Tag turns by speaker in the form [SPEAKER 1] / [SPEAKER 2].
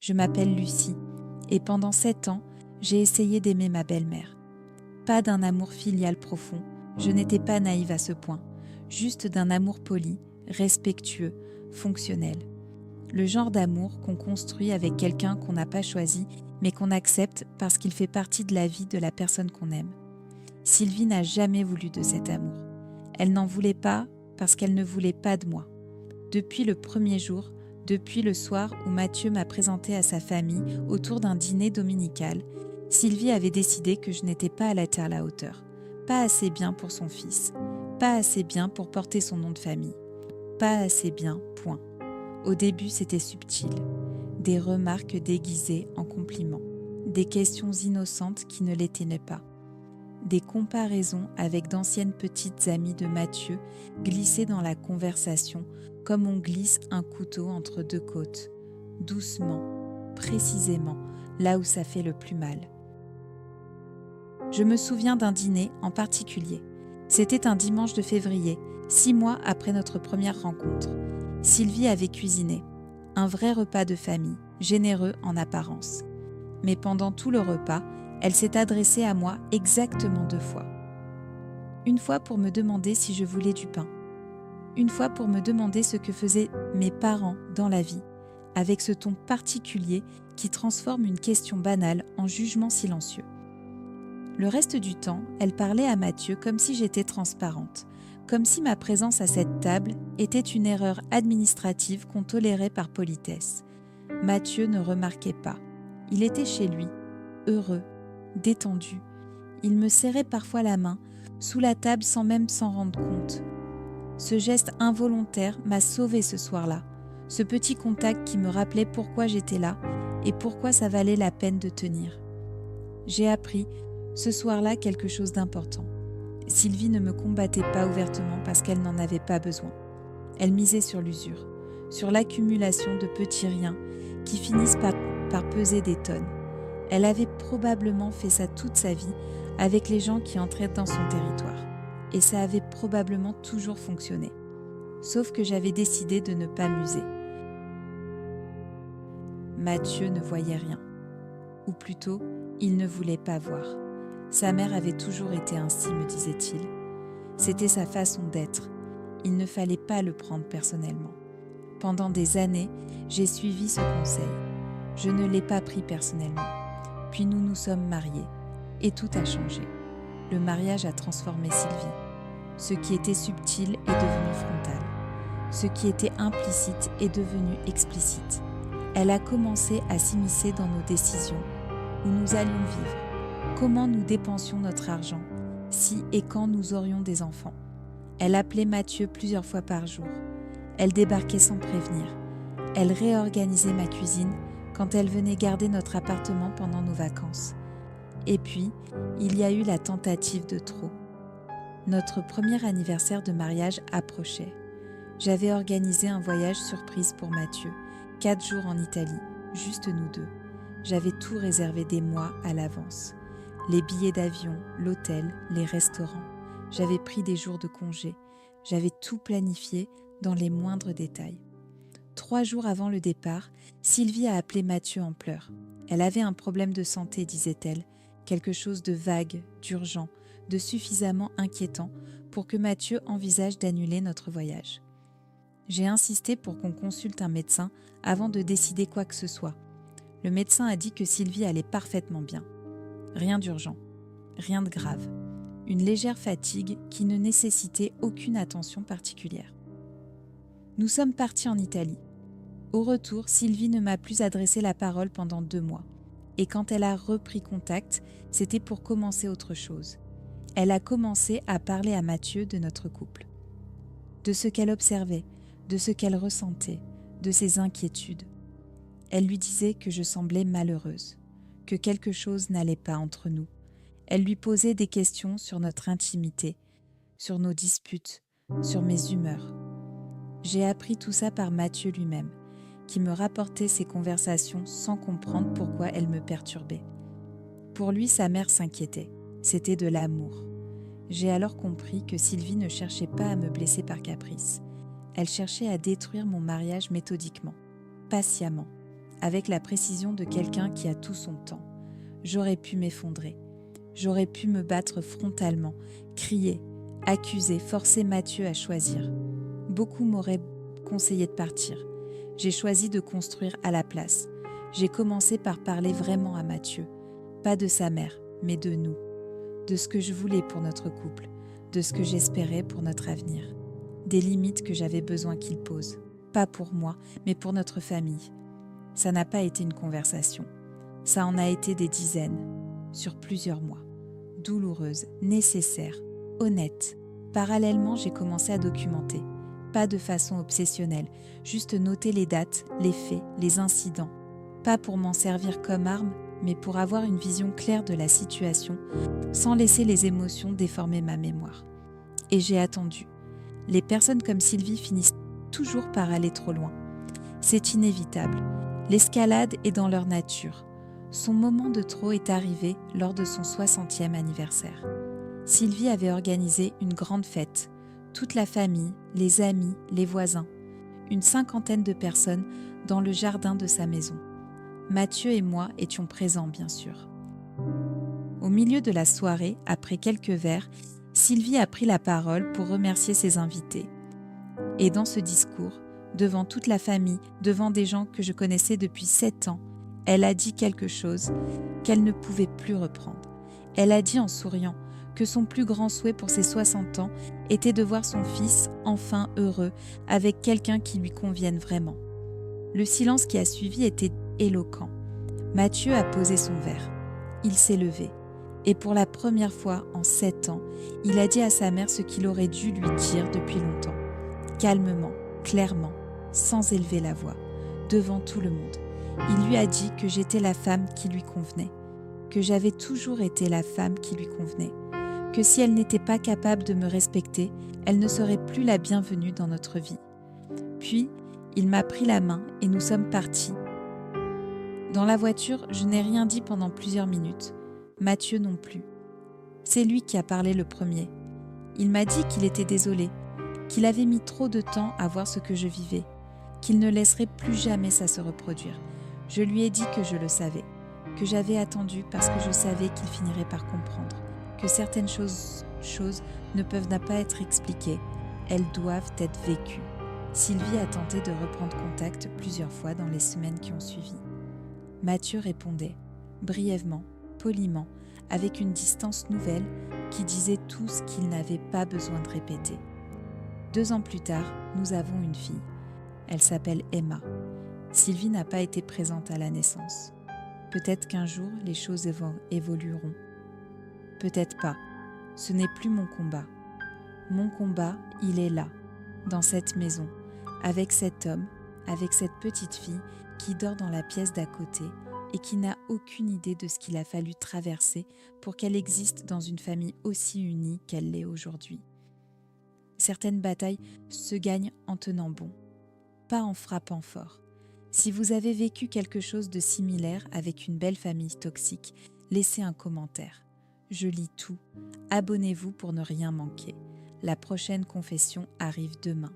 [SPEAKER 1] Je m'appelle Lucie et pendant 7 ans, j'ai essayé d'aimer ma belle-mère. Pas d'un amour filial profond, je n'étais pas naïve à ce point, juste d'un amour poli, respectueux, fonctionnel. Le genre d'amour qu'on construit avec quelqu'un qu'on n'a pas choisi, mais qu'on accepte parce qu'il fait partie de la vie de la personne qu'on aime. Sylvie n'a jamais voulu de cet amour. Elle n'en voulait pas parce qu'elle ne voulait pas de moi. Depuis le premier jour, depuis le soir où Mathieu m'a présenté à sa famille autour d'un dîner dominical, Sylvie avait décidé que je n'étais pas à la terre à la hauteur, pas assez bien pour son fils, pas assez bien pour porter son nom de famille, pas assez bien, point. Au début, c'était subtil, des remarques déguisées en compliments, des questions innocentes qui ne l'éteignaient pas, des comparaisons avec d'anciennes petites amies de Mathieu glissées dans la conversation comme on glisse un couteau entre deux côtes, doucement, précisément, là où ça fait le plus mal. Je me souviens d'un dîner en particulier. C'était un dimanche de février, 6 mois après notre première rencontre. Sylvie avait cuisiné. Un vrai repas de famille, généreux en apparence. Mais pendant tout le repas, elle s'est adressée à moi exactement 2 fois. Une fois pour me demander si je voulais du pain. Une fois pour me demander ce que faisaient mes parents dans la vie, avec ce ton particulier qui transforme une question banale en jugement silencieux. Le reste du temps, elle parlait à Mathieu comme si j'étais transparente, comme si ma présence à cette table était une erreur administrative qu'on tolérait par politesse. Mathieu ne remarquait pas. Il était chez lui, heureux, détendu. Il me serrait parfois la main, sous la table sans même s'en rendre compte. Ce geste involontaire m'a sauvée ce soir-là, ce petit contact qui me rappelait pourquoi j'étais là et pourquoi ça valait la peine de tenir. J'ai appris, ce soir-là, quelque chose d'important. Sylvie ne me combattait pas ouvertement parce qu'elle n'en avait pas besoin. Elle misait sur l'usure, sur l'accumulation de petits riens qui finissent par peser des tonnes. Elle avait probablement fait ça toute sa vie avec les gens qui entraient dans son territoire. Et ça avait probablement toujours fonctionné. Sauf que j'avais décidé de ne pas muser. Mathieu ne voyait rien. Ou plutôt, il ne voulait pas voir. Sa mère avait toujours été ainsi, me disait-il. C'était sa façon d'être. Il ne fallait pas le prendre personnellement. Pendant des années, j'ai suivi ce conseil. Je ne l'ai pas pris personnellement. Puis nous nous sommes mariés. Et tout a changé. Le mariage a transformé Sylvie. Ce qui était subtil est devenu frontal. Ce qui était implicite est devenu explicite. Elle a commencé à s'immiscer dans nos décisions, où nous allions vivre, comment nous dépensions notre argent, si et quand nous aurions des enfants. Elle appelait Mathieu plusieurs fois par jour. Elle débarquait sans prévenir. Elle réorganisait ma cuisine quand elle venait garder notre appartement pendant nos vacances. Et puis, il y a eu la tentative de trop. Notre premier anniversaire de mariage approchait. J'avais organisé un voyage surprise pour Mathieu, 4 jours en Italie, juste nous deux. J'avais tout réservé des mois à l'avance. Les billets d'avion, l'hôtel, les restaurants. J'avais pris des jours de congé. J'avais tout planifié dans les moindres détails. 3 jours avant le départ, Sylvie a appelé Mathieu en pleurs. Elle avait un problème de santé, disait-elle, quelque chose de vague, d'urgent, de suffisamment inquiétant pour que Mathieu envisage d'annuler notre voyage. J'ai insisté pour qu'on consulte un médecin avant de décider quoi que ce soit. Le médecin a dit que Sylvie allait parfaitement bien. Rien d'urgent, rien de grave. Une légère fatigue qui ne nécessitait aucune attention particulière. Nous sommes partis en Italie. Au retour, Sylvie ne m'a plus adressé la parole pendant 2 mois. Et quand elle a repris contact, c'était pour commencer autre chose. Elle a commencé à parler à Mathieu de notre couple, de ce qu'elle observait, de ce qu'elle ressentait, de ses inquiétudes. Elle lui disait que je semblais malheureuse, que quelque chose n'allait pas entre nous. Elle lui posait des questions sur notre intimité, sur nos disputes, sur mes humeurs. J'ai appris tout ça par Mathieu lui-même, qui me rapportait ces conversations sans comprendre pourquoi elles me perturbaient. Pour lui, sa mère s'inquiétait. C'était de l'amour. J'ai alors compris que Sylvie ne cherchait pas à me blesser par caprice. Elle cherchait à détruire mon mariage méthodiquement, patiemment, avec la précision de quelqu'un qui a tout son temps. J'aurais pu m'effondrer. J'aurais pu me battre frontalement, crier, accuser, forcer Mathieu à choisir. Beaucoup m'auraient conseillé de partir. J'ai choisi de construire à la place. J'ai commencé par parler vraiment à Mathieu, pas de sa mère, mais de nous, de ce que je voulais pour notre couple, de ce que j'espérais pour notre avenir, des limites que j'avais besoin qu'il pose, pas pour moi, mais pour notre famille. Ça n'a pas été une conversation, ça en a été des dizaines, sur plusieurs mois, douloureuses, nécessaires, honnêtes. Parallèlement, j'ai commencé à documenter, pas de façon obsessionnelle, juste noter les dates, les faits, les incidents, pas pour m'en servir comme arme, mais pour avoir une vision claire de la situation, sans laisser les émotions déformer ma mémoire. Et j'ai attendu. Les personnes comme Sylvie finissent toujours par aller trop loin. C'est inévitable. L'escalade est dans leur nature. Son moment de trop est arrivé lors de son 60e anniversaire. Sylvie avait organisé une grande fête. Toute la famille, les amis, les voisins. Une 50aine de personnes dans le jardin de sa maison. Mathieu et moi étions présents, bien sûr. Au milieu de la soirée, après quelques verres, Sylvie a pris la parole pour remercier ses invités. Et dans ce discours, devant toute la famille, devant des gens que je connaissais depuis 7 ans, elle a dit quelque chose qu'elle ne pouvait plus reprendre. Elle a dit en souriant que son plus grand souhait pour ses 60 ans était de voir son fils enfin heureux avec quelqu'un qui lui convienne vraiment. Le silence qui a suivi était éloquent. Mathieu a posé son verre. Il s'est levé. Et pour la première fois en 7 ans, il a dit à sa mère ce qu'il aurait dû lui dire depuis longtemps. Calmement, clairement, sans élever la voix, devant tout le monde. Il lui a dit que j'étais la femme qui lui convenait, que j'avais toujours été la femme qui lui convenait, que si elle n'était pas capable de me respecter, elle ne serait plus la bienvenue dans notre vie. Puis, il m'a pris la main et nous sommes partis. Dans la voiture, je n'ai rien dit pendant plusieurs minutes. Mathieu non plus. C'est lui qui a parlé le premier. Il m'a dit qu'il était désolé, qu'il avait mis trop de temps à voir ce que je vivais, qu'il ne laisserait plus jamais ça se reproduire. Je lui ai dit que je le savais, que j'avais attendu parce que je savais qu'il finirait par comprendre, que certaines choses ne peuvent pas être expliquées, elles doivent être vécues. Sylvie a tenté de reprendre contact plusieurs fois dans les semaines qui ont suivi. Mathieu répondait, brièvement, poliment, avec une distance nouvelle qui disait tout ce qu'il n'avait pas besoin de répéter. 2 ans plus tard, nous avons une fille. Elle s'appelle Emma. Sylvie n'a pas été présente à la naissance. Peut-être qu'un jour, les choses évolueront. Peut-être pas. Ce n'est plus mon combat. Mon combat, il est là, dans cette maison, avec cet homme, avec cette petite fille qui dort dans la pièce d'à côté et qui n'a aucune idée de ce qu'il a fallu traverser pour qu'elle existe dans une famille aussi unie qu'elle l'est aujourd'hui. Certaines batailles se gagnent en tenant bon, pas en frappant fort. Si vous avez vécu quelque chose de similaire avec une belle famille toxique, laissez un commentaire. Je lis tout. Abonnez-vous pour ne rien manquer. La prochaine confession arrive demain.